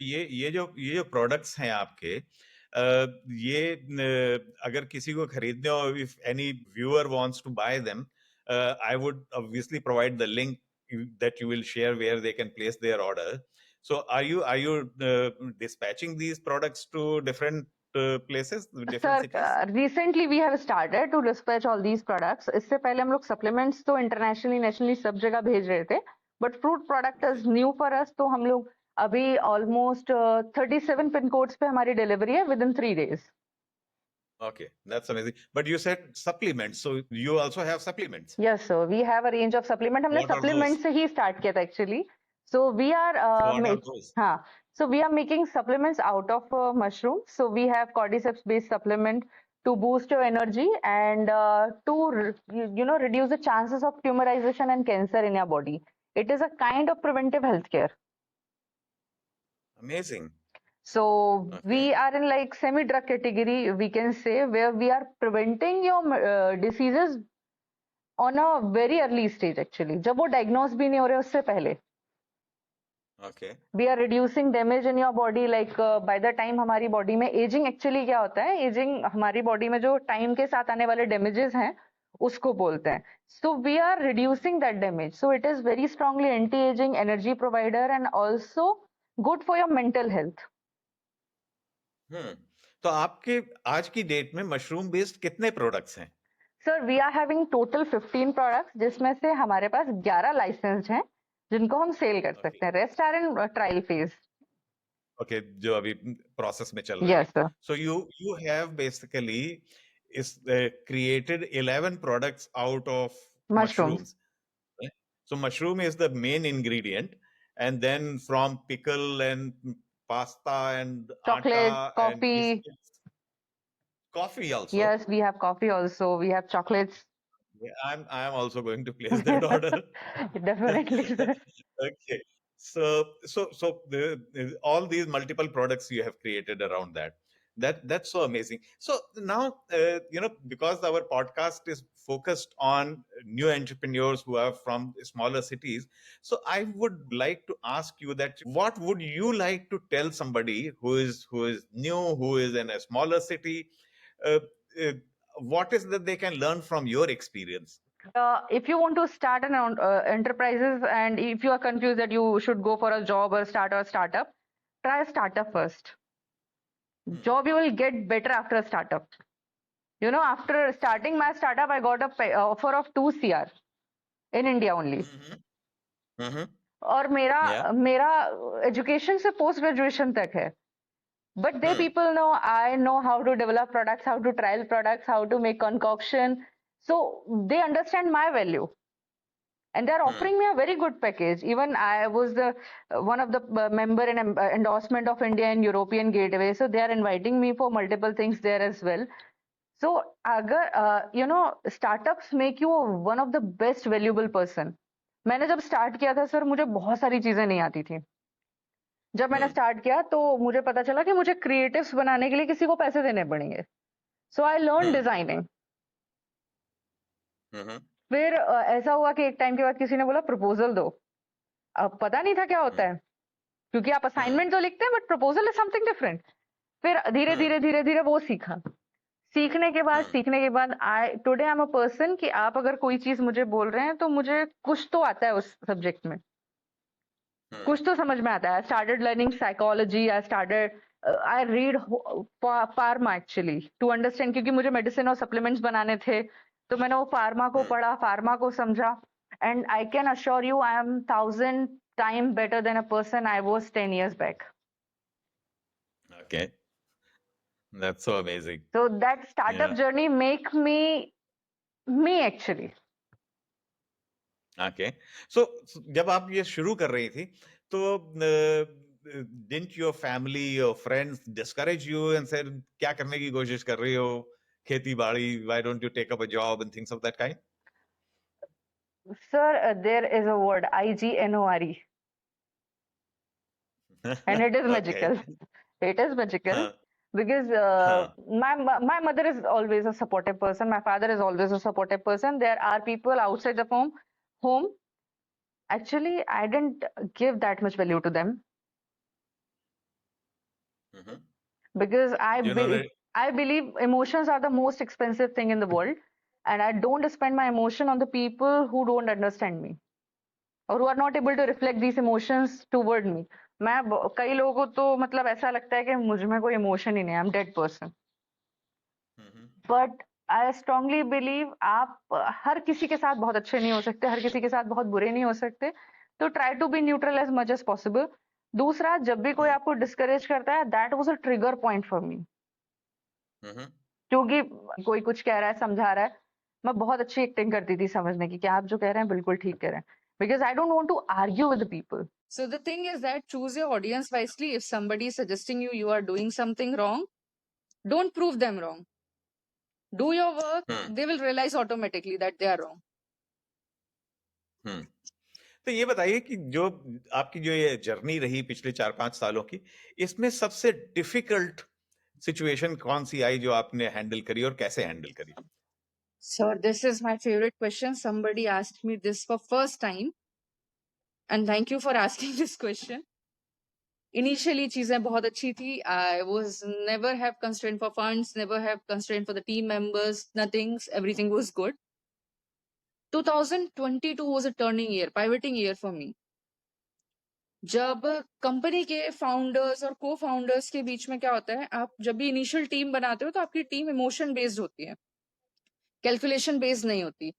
S1: ये जो प्रोडक्ट्स हैं आपके, ये अगर किसी को खरीदने हो, if any viewer wants to buy them, I would obviously provide the link that you will share where they can place their order. So are you dispatching these products to different places, different cities?
S2: Sir recently we have started to dispatch all these products. इससे पहले हम लोग supplements तो internationally, nationally सब जगह भेज रहे थे, but fruit product is new for us. तो हम लोग अभी ऑलमोस्ट 37 पिन कोड्स पे हमारी डिलीवरी है with in 3 days।
S1: Okay, that's amazing. But you said supplements, so you also have supplements.
S2: Yes, sir. We have a range of supplement. हमने
S1: What are
S2: supplement
S1: those?
S2: से ही start किया था actually. So we are
S1: So what are those?
S2: हाँ, so we are making supplements out of mushroom. So we have cordyceps based supplement to boost your energy and to reduce the chances of tumorization and cancer in your body. It is a kind of preventive healthcare.
S1: Amazing.
S2: So we
S1: Okay.
S2: are in like semi-drug category, we can say, where we are preventing your diseases on a very early stage actually, जब वो diagnose भी नहीं हो रहे उससे पहले।
S1: Okay.
S2: We are reducing damage in your body, like by the time हमारी body में aging, actually क्या होता है, aging हमारी body में जो time के साथ आने वाले damages हैं उसको बोलते हैं। So we are reducing that damage. So it is very strongly anti-aging, energy provider and also good for your mental health.
S1: हम्म। तो आपके आज की डेट में मशरूम बेस्ड कितने प्रोडक्ट्स हैं?
S2: Sir we are having total 15 products, जिसमें से हमारे पास 11 लाइसेंस्ड हैं जिनको हम सेल कर
S1: ओके।
S2: सकते हैं। Rest are in trial phase.
S1: Okay, जो अभी प्रोसेस में चल रहे हैं।
S2: Yes sir.
S1: So you have basically is created 11 products out of
S2: mushrooms.
S1: Mushrooms. So mushroom is the main ingredient, and then from pickle and pasta and atta
S2: chocolate,
S1: and
S2: coffee.
S1: biscuits, coffee also.
S2: Yes we have coffee also, we have chocolates.
S1: Yeah, I am also going to place that order.
S2: Definitely sir.
S1: Okay. All these multiple products you have created around that. That's so amazing. So now, because our podcast is focused on new entrepreneurs who are from smaller cities, so I would like to ask you that what would you like to tell somebody who is new, who is in a smaller city? Uh, uh, what is that they can learn from your experience?
S2: If you want to start an enterprises, and if you are confused that you should go for a job or start a startup, try a startup first. Job you will get better after a startup. You know, after starting my startup, I got a offer of 2 CR in India only.
S1: Mm-hmm. Mm-hmm.
S2: और मेरा
S1: Yeah.
S2: मेरा education से post graduation तक है. But they people know I know how to develop products, how to trial products, how to make concoction. So they understand my value. And they're offering me a very good package. Even I was the one of the member in endorsement of India and European Gateway. So they are inviting me for multiple things there as well. So agar startups make you one of the best valuable person. मैंने जब start किया था sir, मुझे बहुत सारी चीजें नहीं आती थी. जब मैंने स्टार्ट किया तो मुझे पता चला कि मुझे क्रिएटिव्स बनाने के लिए किसी को पैसे देने पड़ेंगे. सो आई लर्न डिजाइनिंग. फिर ऐसा हुआ कि एक टाइम के बाद किसी ने बोला प्रपोजल दो. अब पता नहीं था क्या होता है, क्योंकि आप असाइनमेंट तो लिखते हैं but proposal is something different. फिर धीरे धीरे धीरे धीरे वो सीखा. सीखने के बाद today I am a person कि आप अगर कोई चीज मुझे बोल रहे हैं तो मुझे कुछ तो आता है उस सब्जेक्ट में, कुछ तो समझ में आता है. I started learning psychology, I read pharma actually to understand, क्योंकि मुझे मेडिसिन और सप्लीमेंट्स बनाने थे. तो मैंने वो फार्मा को पढ़ा, फार्मा को समझा. And I can assure you I am 1000 time better than a person I was 10 years back.
S1: Okay, that's so amazing.
S2: So that startup
S1: Yeah.
S2: journey make me actually.
S1: Okay. So जब आप ये शुरू कर रही थी, तो didn't your family or friends discourage you and said क्या करने की कोशिश कर रही हो, खेती बाड़ी, why don't you take up a job and things of that kind?
S2: Sir, there is a word IGNORE, and it is
S1: Okay.
S2: magical. It is magical
S1: हाँ,
S2: because
S1: हाँ.
S2: my mother is always a supportive person. My father is always a supportive person. There are people outside the home. Actually, I didn't give that much value to them
S1: Mhm.
S2: because
S1: जिन्होंने
S2: I believe emotions are the most expensive thing in the world, and I don't spend my emotion on the people who don't understand me or who are not able to reflect these emotions toward me. कई लोगों को तो मतलब ऐसा लगता है कि मुझ में कोई इमोशन ही नहीं है, I am dead person. But I strongly believe आप हर किसी के साथ बहुत अच्छे नहीं हो सकते, हर किसी के साथ बहुत बुरे नहीं हो सकते. तो try to be neutral as much as possible. दूसरा, जब भी कोई आपको डिस्करेज करता है, that was a trigger point for me. क्योंकि कोई कुछ कह रहा है, समझा रहा है, मैं बहुत अच्छी एक्टिंग करती थी समझने की कि आप जो कह रहे हैं बिल्कुल ठीक कह रहे हैं. Because I don't want to argue with people. So the thing is that choose your audience wisely. If somebody is suggesting you are doing something wrong, don't prove them wrong. Do your work. They will realize automatically that they are wrong.
S1: तो ये बताइए कि जो आपकी जो ये journey रही पिछले 4-5 सालों की, इसमें सबसे डिफिकल्ट सिचुएशन कौन सी आई जो आपने हैंडल करी और कैसे हैंडल करी?
S2: So this is my favorite question. Somebody asked me this for first time, and thank you for asking this question. Initially चीजें बहुत अच्छी थी. I was never have constraint for funds, never have constraint for the team members, nothing. Everything was good. 2022 was a turning year, pivoting year for me. जब company के founders और को founders के बीच में क्या होता है, आप जब भी इनिशियल टीम बनाते हो तो आपकी टीम इमोशन बेस्ड होती है, कैलकुलेशन बेस्ड नहीं होती।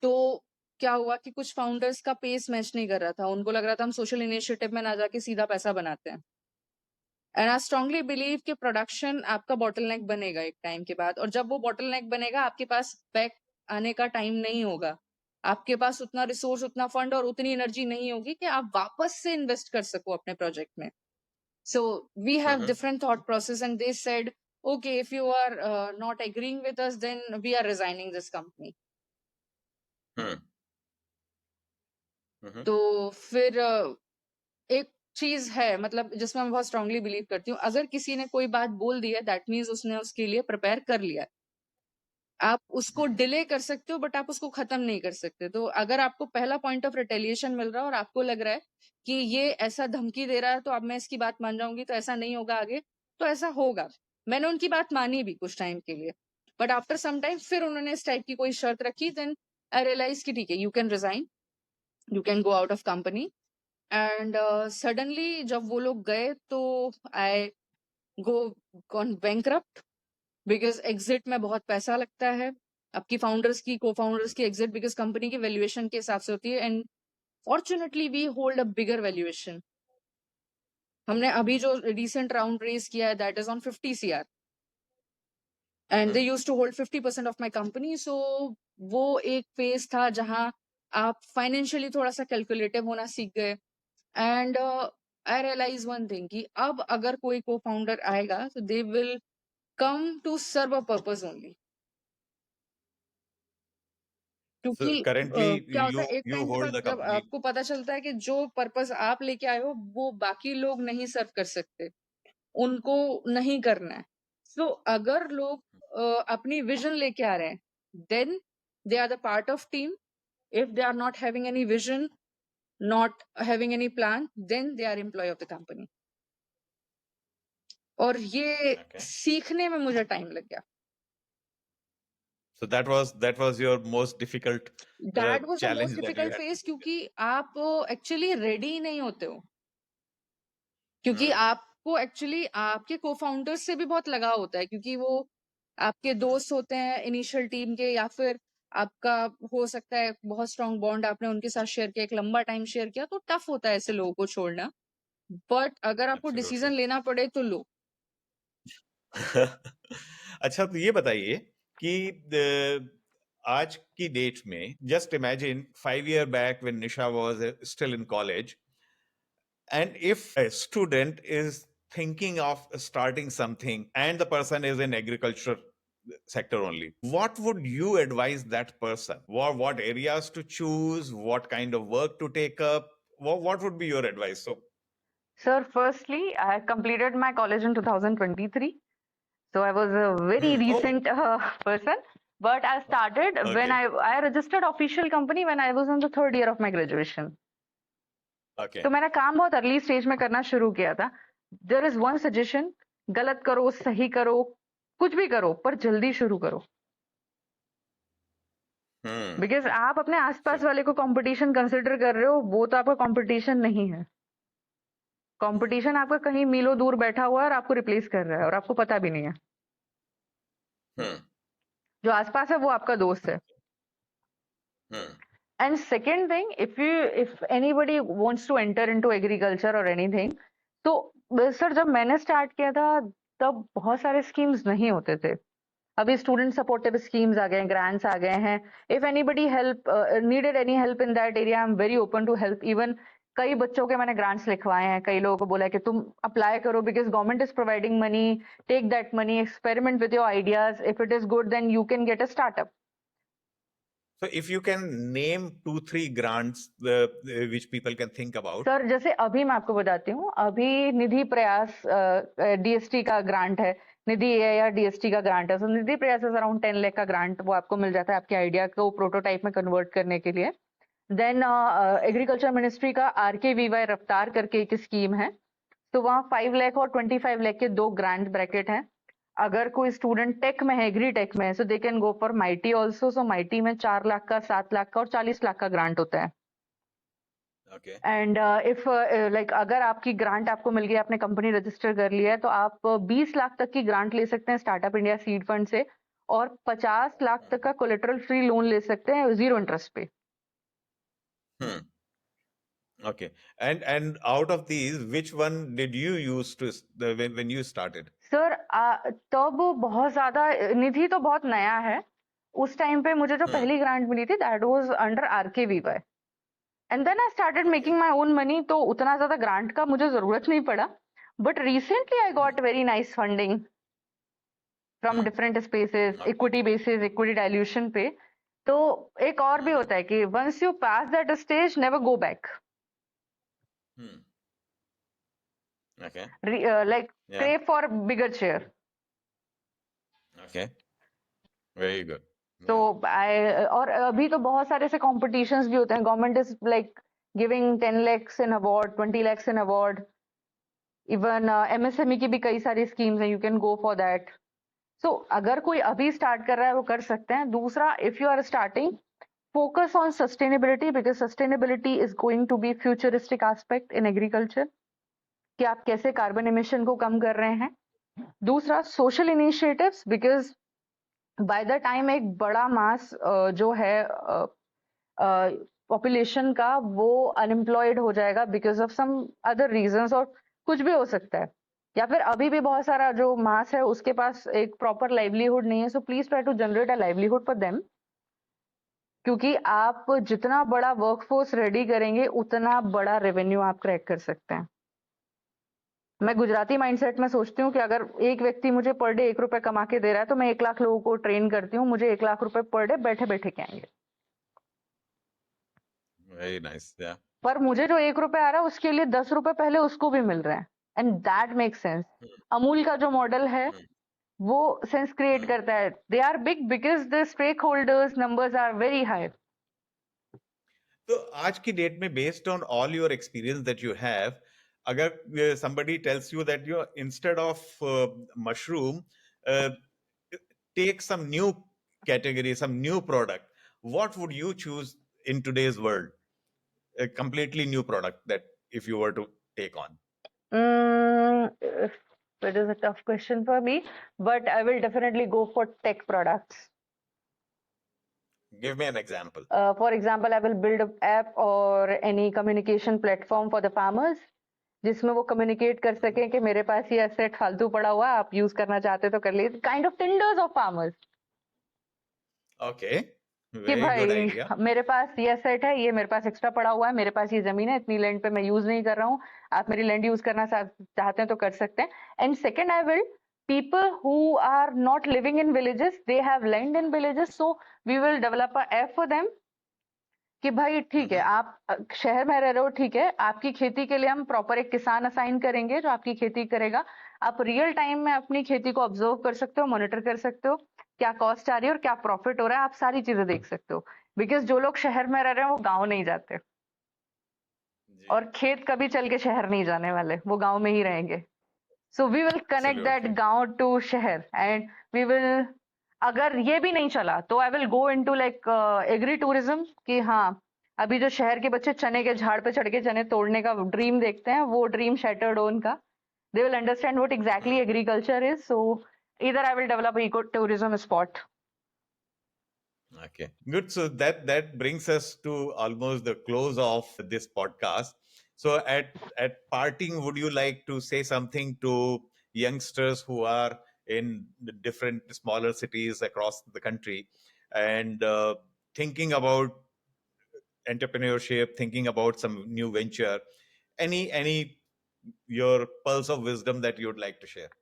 S2: तो क्या हुआ कि कुछ फाउंडर्स का पेस मैच नहीं कर रहा था, उनको लग रहा था हम सोशल इनिशिएटिव में ना जाके सीधा पैसा बनाते हैं। एंड आई स्ट्रांगली बिलीव कि प्रोडक्शन आपका बॉटलनेक बनेगा एक टाइम के बाद, और जब वो बॉटलनेक बनेगा आपके पास बैक आने का टाइम नहीं होगा, आपके पास उतना रिसोर्स, उतना फंड और उतनी एनर्जी नहीं होगी कि आप वापस से इन्वेस्ट कर सको अपने प्रोजेक्ट में। So we have
S1: hmm
S2: different thought process, and they said, okay, if you are not agreeing with us, then we are resigning this company.
S1: हम्म हम्म
S2: तो फिर एक चीज है, मतलब जिसमें मैं बहुत स्ट्रांगली बिलीव करती हूँ, अगर किसी ने कोई बात बोल दी है, दैट मीन्स उसने उसके लिए प्रिपेयर कर लिया है। आप उसको डिले कर सकते हो बट आप उसको खत्म नहीं कर सकते। तो अगर आपको पहला पॉइंट ऑफ रिटेलिएशन मिल रहा है और आपको लग रहा है कि ये ऐसा धमकी दे रहा है तो अब मैं इसकी बात मान जाऊंगी तो ऐसा नहीं होगा आगे, तो ऐसा होगा। मैंने उनकी बात मानी भी कुछ टाइम के लिए, बट आफ्टर सम टाइम फिर उन्होंने इस टाइप की कोई शर्त रखी, देन आई रियलाइज कि ठीक है, you can resign, you can go out of company. And suddenly जब वो लोग गए तो I go gone bankrupt, because exit में बहुत पैसा लगता है, आपकी फाउंडर्स की, को फाउंडर्स की एग्जिट, बिकॉज कंपनी की वैल्यूएशन के हिसाब से होती है। And fortunately we hold a bigger valuation. हमने अभी जो रिसेंट राउंड रेज किया है that is on 50 CR, and they used to hold 50% of my company. So वो एक फेज था जहां आप फाइनेंशियली थोड़ा सा कैलकुलेटिव होना सीख गए। And I realise one thing कि अब अगर कोई को फाउंडर आएगा तो they will come to serve a purpose only.
S1: So
S2: क्योंकि
S1: currently
S2: क्या होता है, एक
S1: you
S2: टाइम के
S1: hold
S2: बाद
S1: the
S2: जब
S1: company.
S2: आपको पता चलता है कि जो पर्पस आप लेके आए हो वो बाकी लोग नहीं सर्व कर सकते, उनको नहीं करना है। सो अगर लोग अपनी विजन लेके आ रहे हैं, then they are the part of team. If they are not having any vision, not having any plan, then they are employ of the company. और ये
S1: Okay.
S2: सीखने में मुझे टाइम लग गया।
S1: So that was your most difficult
S2: that was the
S1: challenge
S2: most
S1: that you
S2: difficult
S1: had to
S2: phase,
S1: face.
S2: क्योंकि आप actually ready नहीं होते हो। क्योंकि
S1: Hmm.
S2: आपको एक्चुअली आपके को फाउंडर्स से भी बहुत लगाव होता है, क्योंकि वो आपके दोस्त होते हैं इनिशियल टीम के, या फिर आपका हो सकता है बहुत स्ट्रांग बॉन्ड आपने उनके साथ शेयर किया, एक लंबा टाइम शेयर किया, तो टफ होता है ऐसे लोगों को छोड़ना। बट अगर आपको
S1: Absolutely.
S2: डिसीजन लेना पड़े तो लो।
S1: अच्छा, तो ये बताइए कि आज की डेट में, just imagine 5 year back when Nisha was still in college, and if a student is thinking of starting something and the person is in agriculture sector only, what would you advise that person? What areas to choose, what kind of work to take up? What would be your advice? So
S2: Sir, firstly, I completed my college in 2023. So I was a very
S1: oh,
S2: recent person. But I started when
S1: okay,
S2: I registered official company when I was in the third year of my graduation. तो
S1: okay.
S2: मैंने काम बहुत early stage में करना शुरू किया था। There is one suggestion, गलत करो सही करो कुछ भी करो पर जल्दी शुरू करो।
S1: Hmm.
S2: बिकॉज आप अपने
S1: So,
S2: आसपास वाले को कंपटीशन कंसिडर कर रहे हो, वो तो आपका कंपटीशन नहीं है। कंपटीशन आपका कहीं मीलों दूर बैठा हुआ है और आपको रिप्लेस कर रहा है और आपको पता भी नहीं है।
S1: hmm.
S2: जो आसपास है वो आपका दोस्त है।
S1: Hmm.
S2: And second thing, if anybody wants to enter into agriculture और एनीथिंग, तो सर जब मैंने स्टार्ट किया था तब बहुत सारे स्कीम्स नहीं होते थे। अभी स्टूडेंट सपोर्टिव स्कीम्स आ गए हैं, ग्रांट्स आ गए हैं। If anybody help needed any help in that area, I am very open to help. Even कई बच्चों के मैंने ग्रांट्स लिखवाए हैं, कई लोगों को बोला है कि तुम अप्लाई करो because government is providing money, take that money, experiment with your ideas, if it is good then you can get a startup.
S1: So if you can name 2 3 grants which people can think about.
S2: Sir जैसे अभी मैं आपको बताती हूँ, अभी निधि प्रयास DST का grant है, निधि या डीएसटी का ग्रांट है। सो निधि प्रयास इज अराउंड 10 लाख का ग्रांट, वो आपको मिल जाता है आपके आइडिया को प्रोटोटाइप में कन्वर्ट करने के लिए। देन एग्रीकल्चर मिनिस्ट्री का RKVY रफ्तार करके एक स्कीम है, तो वहाँ 5 लाख और 25 लाख के 2 ग्रांट ब्रैकेट हैं। अगर कोई स्टूडेंट टेक में है, एग्री टेक में है, so they can go for mighty also. So mighty में 4 लाख का, 7 लाख का और 40 लाख का ग्रांट होता है।
S1: ओके।
S2: एंड इफ लाइक अगर आपकी ग्रांट आपको मिल गई, आपने कंपनी रजिस्टर कर लिया है, तो आप 20 लाख तक की ग्रांट ले सकते हैं स्टार्टअप इंडिया सीड फंड से, और 50 लाख तक का कोलेटरल फ्री लोन ले सकते हैं 0 इंटरेस्ट पे।
S1: हम्म। Okay. And out of these, which one did you use to when you started?
S2: Sir तब बहुत ज्यादा, निधि तो बहुत नया है। उस टाइम पे मुझे जो
S1: Hmm.
S2: पहली ग्रांट मिली थी that was under RKVY, and then I started
S1: Okay.
S2: Making my own money, तो उतना ज्यादा ग्रांट का मुझे जरूरत नहीं पड़ा। But recently I
S1: Hmm.
S2: Got very nice funding from
S1: Hmm.
S2: Different spaces,
S1: Okay.
S2: Equity basis, equity dilution पे। तो एक और भी
S1: Hmm.
S2: होता है कि once you pass that stage, never go back,
S1: Hmm. Okay.
S2: Like
S1: Yeah.
S2: Crave for bigger share.
S1: Okay. Very good.
S2: तो
S1: Yeah.
S2: आई, और अभी तो बहुत सारे ऐसे कॉम्पिटिशन्स भी होते हैं, government is like giving 10 lakhs in award, 20 lakhs in award, even MSME की भी कई सारी स्कीम्स हैं, you can go for that. So अगर कोई अभी स्टार्ट कर रहा है वो कर सकते हैं। दूसरा, if you are starting, focus on sustainability because sustainability is going to be futuristic aspect in agriculture, कि आप कैसे कार्बन एमिशन को कम कर रहे हैं। दूसरा, social initiatives, because by the time एक बड़ा मास जो है पॉपुलेशन का, वो अनएम्प्लॉयड हो जाएगा because of some other reasons, और कुछ भी हो सकता है, या फिर अभी भी बहुत सारा जो मास है उसके पास एक प्रॉपर लाइवलीहुड नहीं है। So please try to generate a livelihood for them, क्योंकि आप जितना बड़ा वर्कफोर्स रेडी करेंगे उतना बड़ा रेवेन्यू आप क्रैक कर सकते हैं। मैं गुजराती माइंडसेट में सोचती हूँ कि अगर एक व्यक्ति मुझे पर डे 1 रुपए कमा के दे रहा है, तो मैं 1 लाख लोगों को ट्रेन करती हूँ, मुझे 1 लाख रुपए पर डे बैठे बैठे के आएंगे।
S1: Very nice. Yeah.
S2: पर मुझे जो 1 रुपए आ रहा है उसके लिए 10 रुपए पहले उसको भी मिल रहे हैं, and that make sense.
S1: Hmm.
S2: Amul का जो मॉडल है
S1: Hmm.
S2: वो सेंस क्रिएट
S1: Hmm.
S2: करता है। They are big because the stake holders numbers are very high.
S1: तो आज की डेट में based on all your experience that you have, अगर somebody tells you that you instead of mushroom, uh, take some new category, some new product, what would you choose in today's world? A completely new product that if you were to take on.
S2: It is a tough question for me, but I will definitely go for tech products.
S1: Give me an example.
S2: For example, I will build an app or any communication platform for the farmers, जिसमें वो communicate कर सकें कि मेरे पास ये asset फालतू पड़ा हुआ है, आप use करना चाहते तो कर लीजिए, kind of tenders of farmers,
S1: Okay,
S2: कि
S1: very good
S2: भाई
S1: idea.
S2: मेरे पास ये asset है, ये मेरे पास extra पड़ा हुआ है, मेरे पास ये जमीन है, इतनी land पे मैं use नहीं कर रहा हूँ, आप मेरी land use करना चाहते हैं तो कर सकते हैं। And second, I will, people who are not living in villages, they have land in villages, so we will develop a app for them कि भाई ठीक है,
S1: Mhm.
S2: आप शहर में रह रहे हो, ठीक है, आपकी खेती के लिए हम प्रॉपर एक किसान असाइन करेंगे जो आपकी खेती करेगा। आप रियल टाइम में अपनी खेती को ऑब्जर्व कर सकते हो, मॉनिटर कर सकते हो, क्या कॉस्ट आ रही है और क्या प्रॉफिट हो रहा है, आप सारी चीजें देख सकते हो। बिकॉज जो लोग शहर में रह रहे हैं वो गाँव नहीं जाते,
S1: जी,
S2: और खेत कभी चल के शहर नहीं जाने वाले, वो गाँव में ही रहेंगे। So we will connect that
S1: absolutely.
S2: गाँव टू शहर, एंड वी विल, अगर ये भी नहीं चला तो I will go into like agri tourism, कि हाँ, अभी जो शहर के बच्चे चने के झाड़ पे चढ़ के चने तोड़ने का ड्रीम देखते हैं, वो ड्रीम शैटर्ड हो उनका। They will understand what exactly
S1: Hmm.
S2: Agriculture is, so either I will develop eco tourism spot.
S1: Okay, good. So that brings us to almost the close of this podcast. So at parting, would you like to say something to youngsters who are in the different smaller cities across the country and thinking about entrepreneurship, thinking about some new venture? Any your pulse of wisdom that you'd like to share?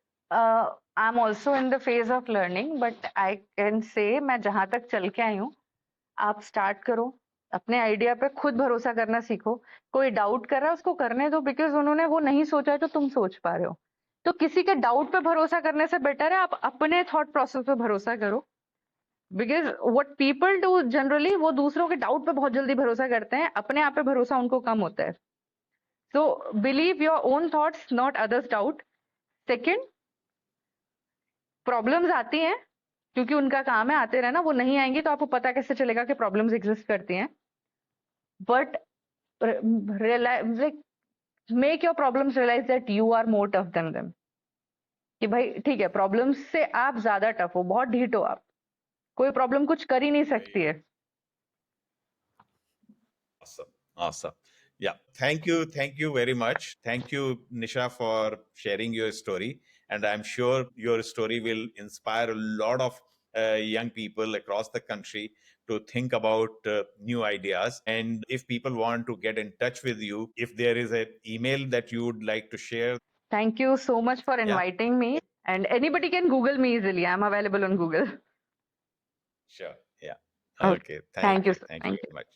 S2: I'm also in the phase of learning, but I can say, मैं जहां तक चल के आई हूँ, आप start करो, अपने idea पे खुद भरोसा करना सीखो। कोई डाउट कर रहा है उसको करने दो, बिकॉज उन्होंने वो नहीं सोचा है जो तुम सोच पा रहे हो। तो किसी के डाउट पे भरोसा करने से बेटर है आप अपने थॉट प्रोसेस पे भरोसा करो, because what people do generally, वो दूसरों के डाउट पे बहुत जल्दी भरोसा करते हैं, अपने आप पे भरोसा उनको कम होता है। So believe your own thoughts, not others doubt. Second, problems आती हैं क्योंकि उनका काम है, आते रहना, वो नहीं आएंगी तो आपको पता कैसे चलेगा कि प्रॉब्लम्स एग्जिस्ट करती हैं। But realize, like, make your problems realize that you are more tough than them. कि भाई ठीक है, प्रॉब्लम्स से आप ज्यादा टफ हो, बहुत ढीठ हो आप, कोई प्रॉब्लम कुछ कर ही नहीं सकती है.
S1: Awesome. Awesome. Yeah. Thank you very much. Thank you, Nisha, for sharing your story. And I'm sure your story will inspire a lot of young people across the country to think about new ideas. And if people want to get in touch with you, if there is an email that you would like to share.
S2: Thank you so much for
S1: Yeah.
S2: inviting me. And anybody can Google me easily. I'm available on Google.
S1: Sure. Yeah.
S2: Okay.
S1: Okay.
S2: Thank you, sir.
S1: Thank you
S2: Thank you.
S1: very much.